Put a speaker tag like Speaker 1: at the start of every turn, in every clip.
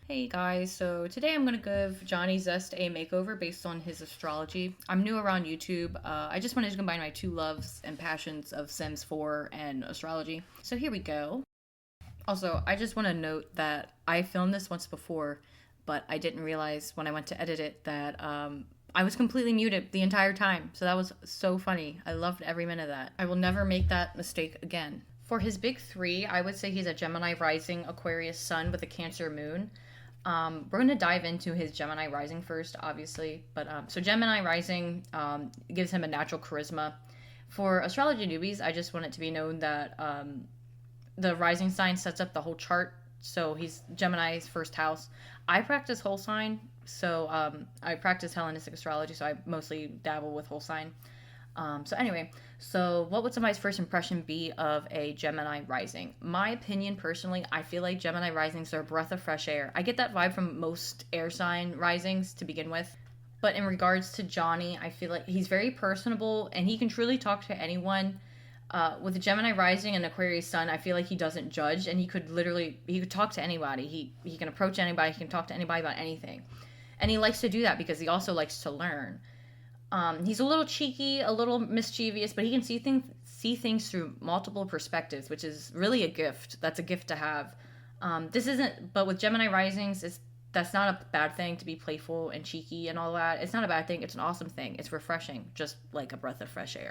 Speaker 1: Hey guys, so today I'm going to give Johnny Zest a makeover based on his astrology. I'm new around YouTube. I just wanted to combine my two loves and passions of Sims 4 and astrology. So here we go. Also, I just want to note that I filmed this once before, but I didn't realize when I went to edit it that I was completely muted the entire time. So that was so funny. I loved every minute of that. I will never make that mistake again. For his big three, I would say he's a Gemini rising, Aquarius sun with a Cancer moon. We're going to dive into his Gemini rising first, obviously. But so Gemini rising gives him a natural charisma. For astrology newbies, I just want it to be known that the rising sign sets up the whole chart. So he's Gemini's first house. I practice whole sign, so I practice Hellenistic astrology, so I mostly dabble with whole sign. So what would somebody's first impression be of a Gemini rising? My opinion, personally, I feel like Gemini risings are a breath of fresh air. I get that vibe from most air sign risings to begin with. But in regards to Johnny, I feel like he's very personable and he can truly talk to anyone. With a Gemini rising and Aquarius sun, I feel like he doesn't judge and he could talk to anybody. He can approach anybody, he can talk to anybody about anything. And he likes to do that because he also likes to learn. He's a little cheeky, a little mischievous, but he can see things through multiple perspectives, which is really a gift. That's a gift to have. But with Gemini risings, that's not a bad thing to be playful and cheeky and all that. It's not a bad thing. It's an awesome thing. It's refreshing, just like a breath of fresh air.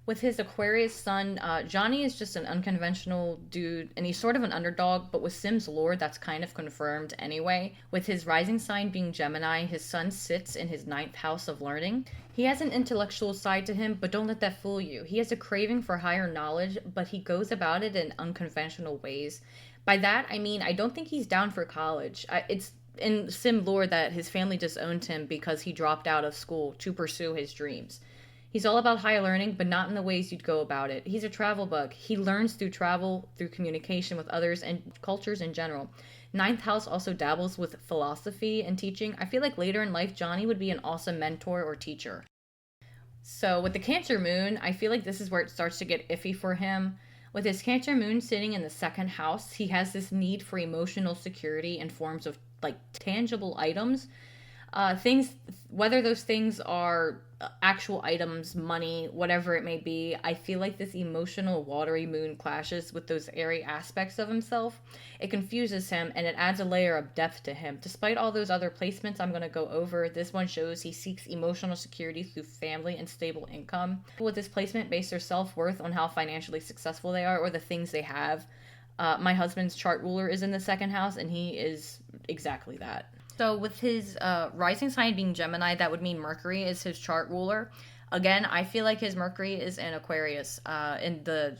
Speaker 1: With his Aquarius sun, Johnny is just an unconventional dude, and he's sort of an underdog, but with Sims lore, that's kind of confirmed anyway. With his rising sign being Gemini, his sun sits in his ninth house of learning. He has an intellectual side to him, but don't let that fool you. He has a craving for higher knowledge, but he goes about it in unconventional ways. By that, I mean, I don't think he's down for college. It's in Sim lore that his family disowned him because he dropped out of school to pursue his dreams. He's all about higher learning, but not in the ways you'd go about it. He's a travel bug. He learns through travel, through communication with others, and cultures in general. Ninth house also dabbles with philosophy and teaching. I feel like later in life, Johnny would be an awesome mentor or teacher. So with the Cancer moon, I feel like this is where it starts to get iffy for him. With his Cancer moon sitting in the second house, he has this need for emotional security in forms of like tangible items, things, whether those things are actual items, money, whatever it may be. I feel like this emotional watery moon clashes with those airy aspects of himself. It confuses him and it adds a layer of depth to him. Despite all those other placements I'm going to go over, this one shows he seeks emotional security through family and stable income. People with this placement base their self-worth on how financially successful they are or the things they have. My husband's chart ruler is in the second house and he is exactly that. So with his rising sign being Gemini, that would mean Mercury is his chart ruler. Again, I feel like his Mercury is in Aquarius, in the,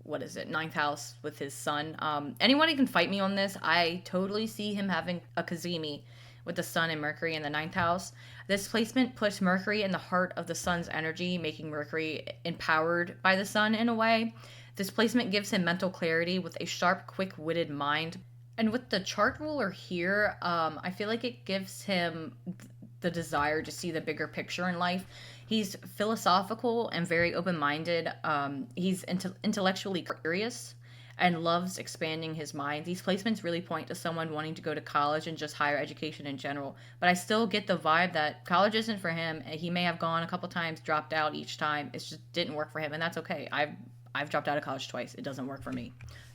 Speaker 1: what is it, ninth house with his sun. Anyone can fight me on this. I totally see him having a Kazemi with the sun and Mercury in the ninth house. This placement puts Mercury in the heart of the sun's energy, making Mercury empowered by the sun in a way. This placement gives him mental clarity with a sharp, quick-witted mind. And with the chart ruler here, I feel like it gives him the desire to see the bigger picture in life. He's philosophical and very open-minded. He's intellectually curious and loves expanding his mind. These placements really point to someone wanting to go to college and just higher education in general. But I still get the vibe that college isn't for him. He may have gone a couple times, dropped out each time. It just didn't work for him, and that's okay. I've dropped out of college twice. It doesn't work for me.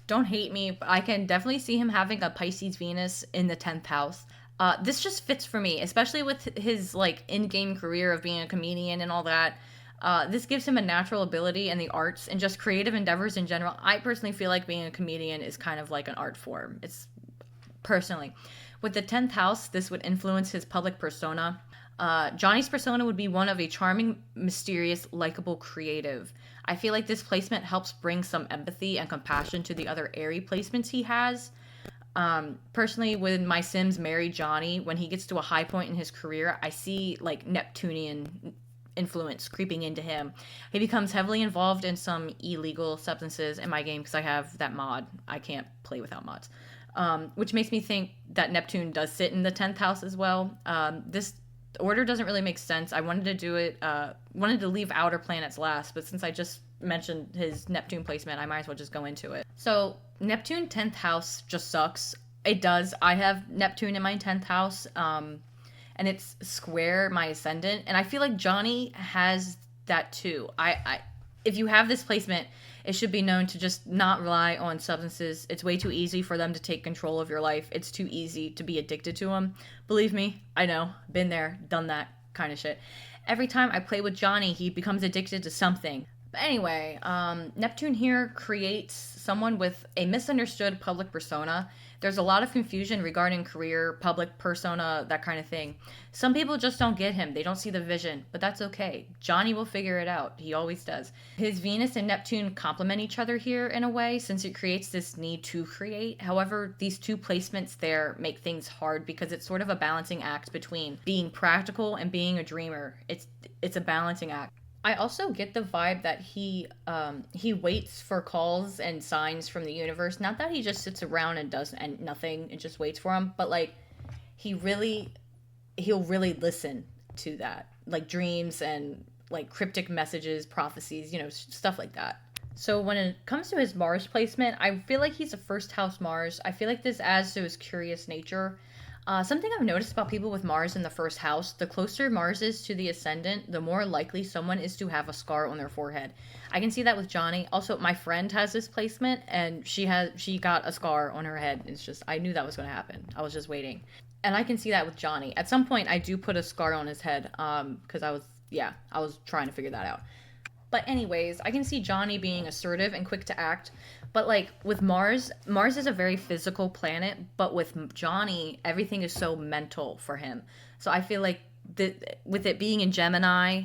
Speaker 1: Don't hate me, but I can definitely see him having a Pisces Venus in the 10th house. This just fits for me, especially with his like in-game career of being a comedian and all that. This gives him a natural ability in the arts and just creative endeavors in general. I personally feel like being a comedian is kind of like an art form. It's personally. With the 10th house, this would influence his public persona. Johnny's persona would be one of a charming, mysterious, likable creative. I feel like this placement helps bring some empathy and compassion to the other airy placements he has. Personally, when my Sims marry Johnny, when he gets to a high point in his career, I see like Neptunian influence creeping into him. He becomes heavily involved in some illegal substances in my game because I have that mod. I can't play without mods. Which makes me think that Neptune does sit in the 10th house as well. This order doesn't really make sense. I wanted to do it, wanted to leave outer planets last, but since I just mentioned his Neptune placement, I might as well just go into it. So Neptune 10th house just sucks. It does. I have Neptune in my 10th house, and it's square my ascendant, and I feel like Johnny has that too. If you have this placement, it should be known to just not rely on substances. It's way too easy for them to take control of your life. It's too easy to be addicted to them. Believe me, I know. Been there, done that kind of shit. Every time I play with Johnny, he becomes addicted to something. But anyway, Neptune here creates someone with a misunderstood public persona. There's a lot of confusion regarding career, public persona, that kind of thing. Some people just don't get him. They don't see the vision, but that's okay. Johnny will figure it out. He always does. His Venus and Neptune complement each other here in a way, since it creates this need to create. However, these two placements there make things hard because it's sort of a balancing act between being practical and being a dreamer. It's a balancing act. I also get the vibe that he waits for calls and signs from the universe. Not that he just sits around and does nothing and just waits for them, but like he'll really listen to that, like dreams and like cryptic messages, prophecies, stuff like that. So when it comes to his Mars placement, I feel like he's a first house Mars. I feel like this adds to his curious nature. Something I've noticed about people with Mars in the first house, the closer Mars is to the ascendant, the more likely someone is to have a scar on their forehead. I can see that with Johnny. Also, my friend has this placement, and she got a scar on her head. It's just, I knew that was going to happen. I was just waiting. And I can see that with Johnny. At some point, I do put a scar on his head, because I was trying to figure that out. But anyways, I can see Johnny being assertive and quick to act. But like with Mars is a very physical planet, but with Johnny, everything is so mental for him. So I feel like with it being in Gemini,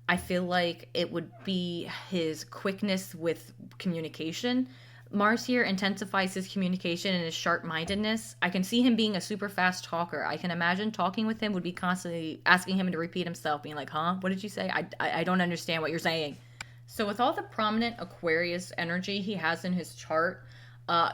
Speaker 1: I feel like it would be his quickness with communication. Mars here intensifies his communication and his sharp-mindedness. I can see him being a super fast talker. I can imagine talking with him would be constantly asking him to repeat himself, being like, huh? What did you say? I don't understand what you're saying. So with all the prominent Aquarius energy he has in his chart,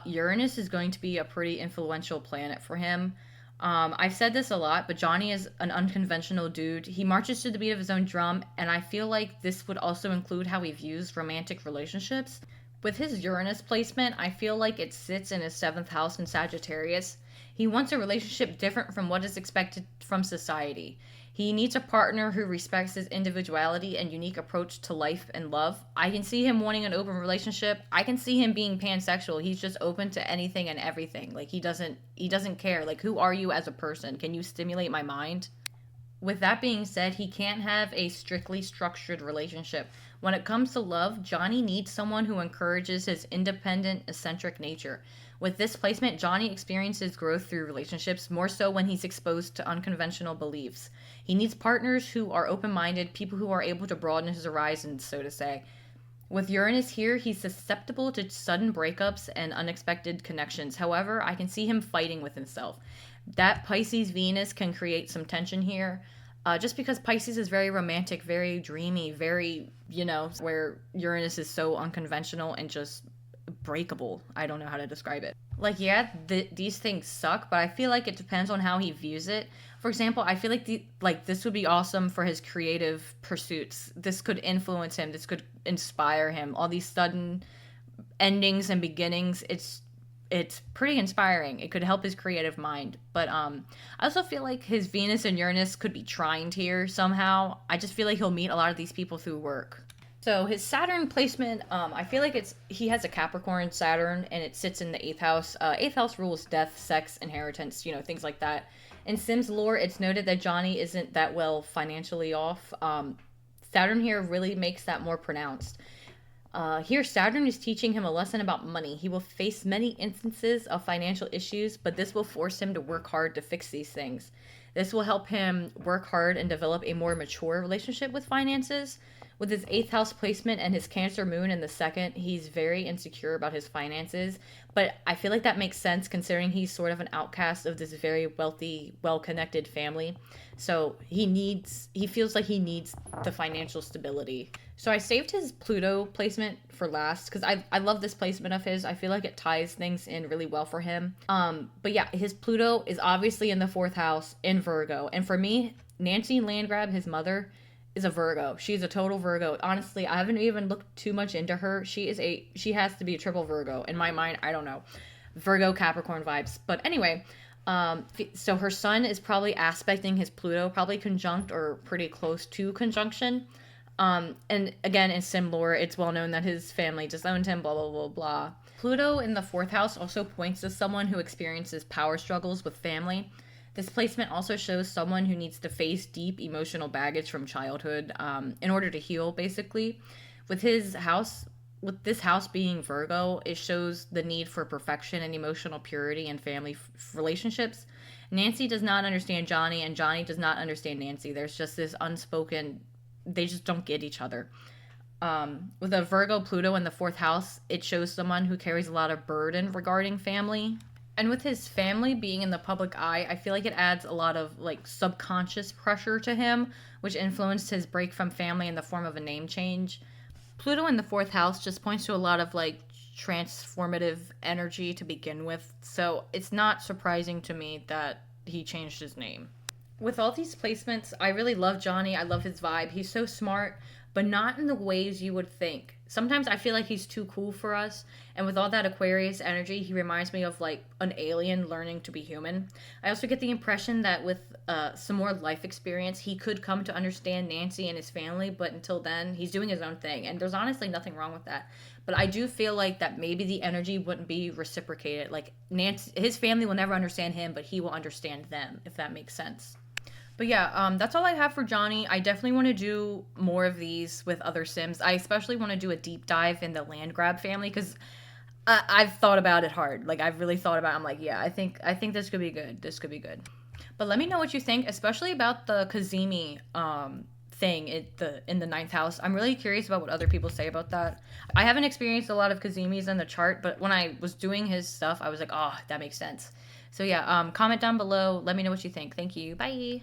Speaker 1: Uranus is going to be a pretty influential planet for him. I've said this a lot, but Johnny is an unconventional dude. He marches to the beat of his own drum, and I feel like this would also include how he views romantic relationships. With his Uranus placement, I feel like it sits in his 7th house in Sagittarius. He wants a relationship different from what is expected from society. He needs a partner who respects his individuality and unique approach to life and love. I can see him wanting an open relationship. I can see him being pansexual. He's just open to anything and everything. Like he doesn't care. Like, who are you as a person? Can you stimulate my mind? With that being said, he can't have a strictly structured relationship. When it comes to love, Johnny needs someone who encourages his independent, eccentric nature. With this placement, Johnny experiences growth through relationships, more so when he's exposed to unconventional beliefs. He needs partners who are open-minded, people who are able to broaden his horizons, so to say. With Uranus here, he's susceptible to sudden breakups and unexpected connections. However, I can see him fighting with himself. That Pisces Venus can create some tension here. Just because Pisces is very romantic, very dreamy, very, where Uranus is so unconventional and just breakable. I don't know how to describe it. Like, yeah, these things suck, but I feel like it depends on how he views it. For example, I feel like this would be awesome for his creative pursuits. This could influence him. This could inspire him. All these sudden endings and beginnings, it's pretty inspiring. It could help his creative mind. But I also feel like his Venus and Uranus could be trined here somehow. I just feel like he'll meet a lot of these people through work. So his Saturn placement, I feel like he has a Capricorn Saturn, and it sits in the 8th house. 8th house rules death, sex, inheritance, things like that. In Sims lore, it's noted that Johnny isn't that well financially off. Saturn here really makes that more pronounced. Here, Saturn is teaching him a lesson about money. He will face many instances of financial issues, but this will force him to work hard to fix these things. This will help him work hard and develop a more mature relationship with finances. With his 8th house placement and his Cancer moon in the 2nd, he's very insecure about his finances. But I feel like that makes sense considering he's sort of an outcast of this very wealthy, well-connected family. So he feels like he needs the financial stability. So I saved his Pluto placement for last because I love this placement of his. I feel like it ties things in really well for him. But yeah, his Pluto is obviously in the 4th house in Virgo. And for me, Nancy Landgrab, his mother, is a Virgo. She's a total Virgo. Honestly, I haven't even looked too much into her. She has to be a triple Virgo. In my mind, I don't know. Virgo Capricorn vibes. But anyway, so her sun is probably aspecting his Pluto, probably conjunct or pretty close to conjunction. And again, in sim lore, it's well known that his family disowned him, blah, blah, blah, blah. Pluto in the fourth house also points to someone who experiences power struggles with family. This placement also shows someone who needs to face deep emotional baggage from childhood in order to heal, basically. With his house, with this house being Virgo, it shows the need for perfection and emotional purity in family relationships. Nancy does not understand Johnny, and Johnny does not understand Nancy. There's just this unspoken, they just don't get each other. With a Virgo Pluto in the fourth house, it shows someone who carries a lot of burden regarding family. And with his family being in the public eye, I feel like it adds a lot of like subconscious pressure to him, which influenced his break from family in the form of a name change. Pluto in the fourth house just points to a lot of like transformative energy to begin with, so it's not surprising to me that he changed his name. With all these placements, I really love Johnny. I love his vibe. He's so smart, but not in the ways you would think. Sometimes I feel like he's too cool for us, and with all that Aquarius energy, he reminds me of like an alien learning to be human. I also get the impression that with some more life experience, he could come to understand Nancy and his family, but until then, he's doing his own thing, and there's honestly nothing wrong with that. But I do feel like that maybe the energy wouldn't be reciprocated. Like Nancy, his family will never understand him, but he will understand them, if that makes sense. But yeah, that's all I have for Johnny. I definitely want to do more of these with other Sims. I especially want to do a deep dive in the land grab family because I've thought about it hard. Like I've really thought about it. I'm like, yeah, I think this could be good. This could be good. But let me know what you think, especially about the Kazemi thing in the ninth house. I'm really curious about what other people say about that. I haven't experienced a lot of Kazemis in the chart, but when I was doing his stuff, I was like, oh, that makes sense. So yeah, comment down below. Let me know what you think. Thank you. Bye.